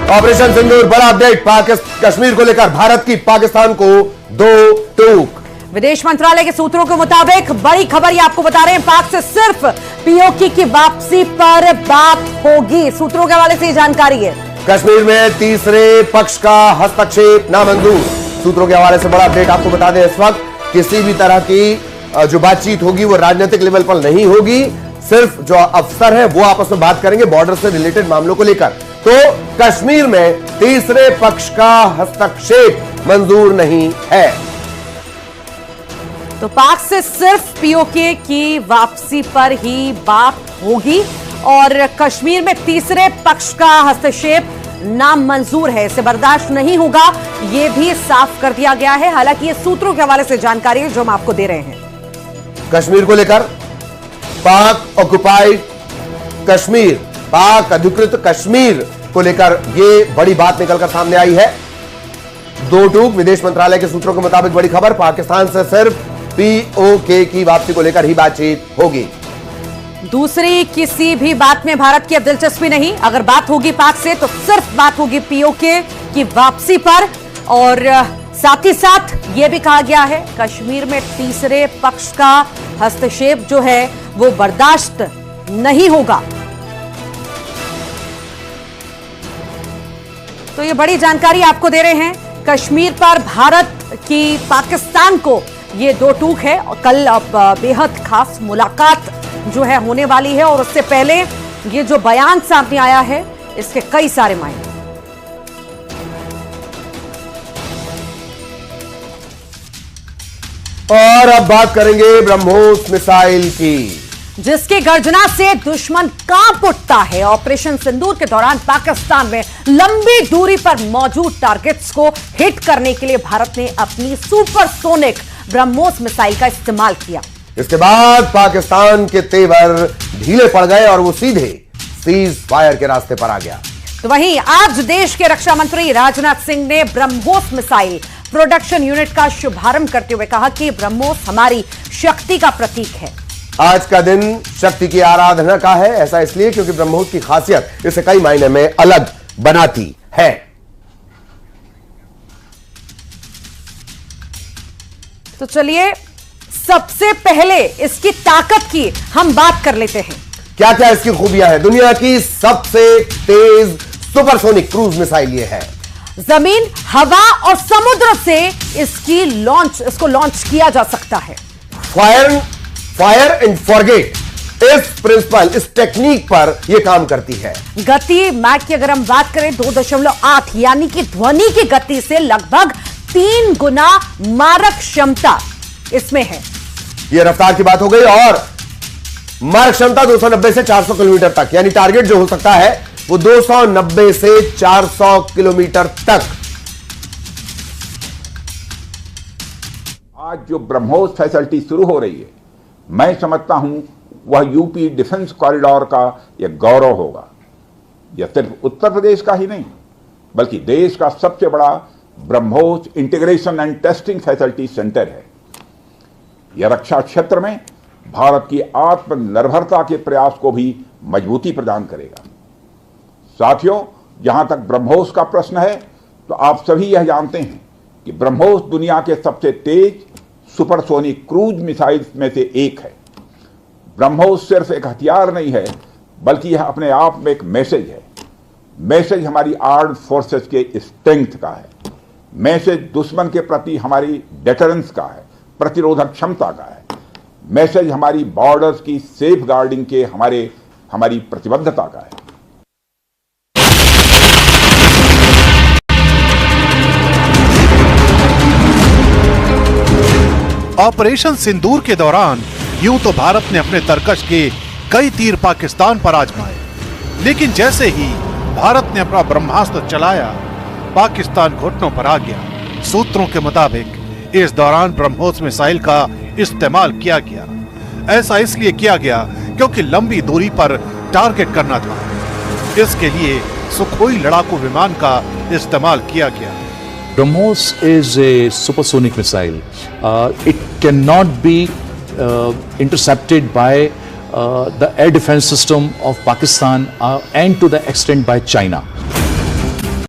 Operation सिंदूर बड़ा update. Kashmir को लेकर भारत की पाकिस्तान को 2 टूक। विदेश मंत्रालय के सूत्रों के मुताबिक बड़ी खबर ये आपको बता रहे हैं, पाक से सिर्फ पीओके की वापसी पर बात होगी। सूत्रों के हवाले से ये जानकारी है। कश्मीर में तीसरे पक्ष का हस्तक्षेप नामंजूर। सूत्रों के हवाले से बड़ा अपडेट आपको बता दें, इस वक्त किसी भी तरह की जो बातचीत होगी वो राजनीतिक लेवल पर नहीं होगी। सिर्फ जो अफसर है वो आपस में बात करेंगे बॉर्डर से रिलेटेड मामलों को लेकर। तो कश्मीर में तीसरे पक्ष का हस्तक्षेप मंजूर नहीं है। तो पाक से सिर्फ पीओके की वापसी पर ही बात होगी और कश्मीर में तीसरे पक्ष का हस्तक्षेप नामंजूर है, इसे बर्दाश्त नहीं होगा, यह भी साफ कर दिया गया है। हालांकि ये सूत्रों के हवाले से जानकारी है जो हम आपको दे रहे हैं। कश्मीर को लेकर पाक ऑक्युपाइड कश्मीर, पाक अधिकृत कश्मीर को लेकर यह बड़ी बात निकलकर सामने आई है। 2 टूक। विदेश मंत्रालय के सूत्रों के मुताबिक बड़ी खबर, पाकिस्तान से सिर्फ पीओके की वापसी को लेकर ही बातचीत होगी। दूसरी किसी भी बात में भारत की अब दिलचस्पी नहीं। अगर बात होगी पाक से तो सिर्फ बात होगी पीओके की वापसी पर। और साथ ही साथ यह भी कहा गया है कश्मीर में तीसरे पक्ष का हस्तक्षेप जो है वो बर्दाश्त नहीं होगा। तो ये बड़ी जानकारी आपको दे रहे हैं। कश्मीर पर भारत की पाकिस्तान को ये 2 टूक है। कल बेहद खास मुलाकात जो है होने वाली है और उससे पहले ये जो बयान सामने आया है इसके कई सारे मायने। और अब बात करेंगे ब्रह्मोस मिसाइल की, जिसकी गर्जना से दुश्मन कांप उठता है। ऑपरेशन सिंदूर के दौरान पाकिस्तान में लंबी दूरी पर मौजूद टारगेट्स को हिट करने के लिए भारत ने अपनी सुपरसोनिक ब्रह्मोस मिसाइल का इस्तेमाल किया। इसके बाद पाकिस्तान के तेवर ढीले पड़ गए और वो सीधे सीज फायर के रास्ते पर आ गया। तो वहीं आज देश के रक्षा मंत्री राजनाथ सिंह ने ब्रह्मोस मिसाइल प्रोडक्शन यूनिट का शुभारंभ करते हुए कहा कि ब्रह्मोस हमारी शक्ति का प्रतीक है। आज का दिन शक्ति की आराधना का है। ऐसा इसलिए क्योंकि ब्रह्मोस की खासियत इसे कई मायने में अलग बनाती है। तो चलिए सबसे पहले इसकी ताकत की हम बात कर लेते हैं। क्या क्या इसकी खूबियां हैं। दुनिया की सबसे तेज सुपरसोनिक क्रूज मिसाइल ये है। जमीन, हवा और समुद्र से इसको लॉन्च किया जा सकता है। फायर एंड फॉरगेट, इस प्रिंसिपल, इस टेक्निक पर यह काम करती है। गति मैक की अगर हम बात करें 2.8 यानी कि ध्वनि की गति से लगभग 3 गुना मारक क्षमता इसमें है। यह रफ्तार की बात हो गई। और मारक क्षमता 290 से 400 किलोमीटर तक, यानी टारगेट जो हो सकता है वो 290 से 400 किलोमीटर तक। आज जो ब्रह्मोस फैसिलिटी शुरू हो रही है, मैं समझता हूं वह यूपी डिफेंस कॉरिडोर का यह गौरव होगा। यह सिर्फ उत्तर प्रदेश का ही नहीं बल्कि देश का सबसे बड़ा BrahMos integration and testing facility centre है। यह रक्षा क्षेत्र में भारत की आत्मनिर्भरता के प्रयास को भी मजबूती प्रदान करेगा। साथियों, जहां तक ब्रह्मोस का प्रश्न है तो आप सभी यह जानते हैं कि ब्रह्मोस दुनिया के सबसे तेज सुपरसोनिक क्रूज मिसाइल्स में से एक है। ब्रह्मोस सिर्फ एक हथियार नहीं है बल्कि यह अपने आप में एक मैसेज है। मैसेज हमारी आर्म्ड फोर्सेस के स्ट्रेंथ का है। मैसेज दुश्मन के प्रति हमारी डेटरेंस का है, प्रतिरोधक क्षमता का है। मैसेज हमारी बॉर्डर्स की सेफ गार्डिंग के हमारी प्रतिबद्धता का है। ऑपरेशन सिंदूर के दौरान यूं तो भारत ने अपने तरकश के कई तीर पाकिस्तान पर आजमाए, लेकिन जैसे ही भारत ने अपना ब्रह्मास्त्र चलाया, पाकिस्तान घुटनों पर आ गया। सूत्रों के मुताबिक इस दौरान ब्रह्मोस मिसाइल का इस्तेमाल किया गया। ऐसा इसलिए किया गया क्योंकि लंबी दूरी पर टारगेट करना था। इसके लिए सुखोई लड़ाकू विमान का इस्तेमाल किया गया। BrahMos is a supersonic missile. It cannot be intercepted by the air defense system of Pakistan and to the extent by China.